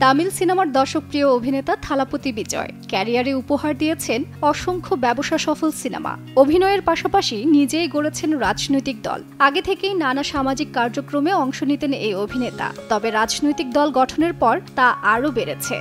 তামিল সিনেমার দর্শকপ্রিয় অভিনেতা থালাপতি বিজয় ক্যারিয়ারে উপহার দিয়েছেন অসংখ্য ব্যবসা সফল সিনেমা। অভিনয়ের পাশাপাশি নিজেই গড়েছেন রাজনৈতিক দল। আগে থেকেই নানা সামাজিক কার্যক্রমে অংশ নিতেন এই অভিনেতা, তবে রাজনৈতিক দল গঠনের পর তা আরও বেড়েছে।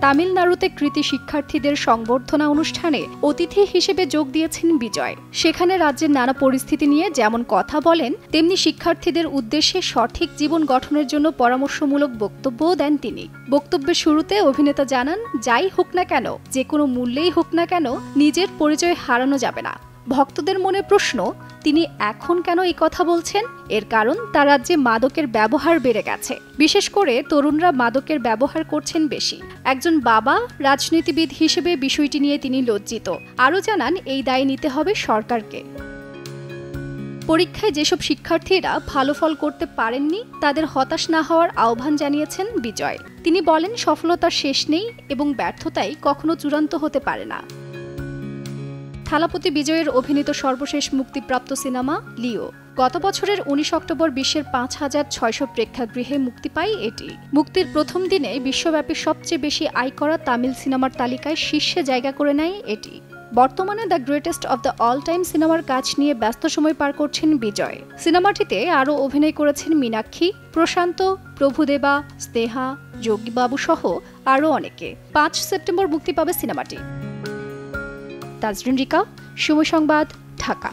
তামিলনাড়ুতে কৃতি শিক্ষার্থীদের সংবর্ধনা অনুষ্ঠানে অতিথি হিসেবে যোগ দিয়েছেন বিজয়। সেখানে রাজ্যের নানা পরিস্থিতি নিয়ে যেমন কথা বলেন, তেমনি শিক্ষার্থীদের উদ্দেশ্যে সঠিক জীবন গঠনের জন্য পরামর্শমূলক বক্তব্যও দেন তিনি। বক্তব্যের শুরুতে অভিনেতা জানান, যাই হোক না কেন, যে কোনো মূল্যেই হোক না কেন, নিজের পরিচয় হারানো যাবে না। ভক্তদের মনে প্রশ্ন, তিনি এখন কেন এই কথা বলছেন? এর কারণ তার রাজ্যে মাদকের ব্যবহার বেড়ে গেছে। বিশেষ করে তরুণরা মাদকের ব্যবহার করছেন বেশি। একজন বাবা, রাজনীতিবিদ হিসেবে বিষয়টি নিয়ে তিনি লজ্জিত। আরও জানান, এই দায় নিতে হবে সরকারকে। পরীক্ষায় যেসব শিক্ষার্থীরা ভালো ফল করতে পারেননি, তাদের হতাশ না হওয়ার আহ্বান জানিয়েছেন বিজয়। তিনি বলেন, সফলতার শেষ নেই এবং ব্যর্থতাই কখনো চূড়ান্ত হতে পারে না। থালাপতি বিজয়ের অভিনীত সর্বশেষ মুক্তিপ্রাপ্ত সিনেমা লিও। গত বছরের 19 অক্টোবর বিশ্বের 5,600 প্রেক্ষাগৃহে মুক্তি পায় এটি। মুক্তির প্রথম দিনে বিশ্বব্যাপী সবচেয়ে বেশি আয় করা তামিল সিনেমার তালিকায় শীর্ষে জায়গা করে নেয় এটি। বর্তমানে the greatest of the all time সিনেমার কাজ নিয়ে ব্যস্ত সময় পার করছেন বিজয়। সিনেমাটিতে আরও অভিনয় করেছেন মীনাক্ষী, প্রশান্ত, প্রভুদেবা, স্নেহা, যোগীবাবু সহ আরও অনেকে। 5 সেপ্টেম্বর মুক্তি পাবে সিনেমাটি। তাজরিন রিকা, সময় সংবাদ, ঢাকা।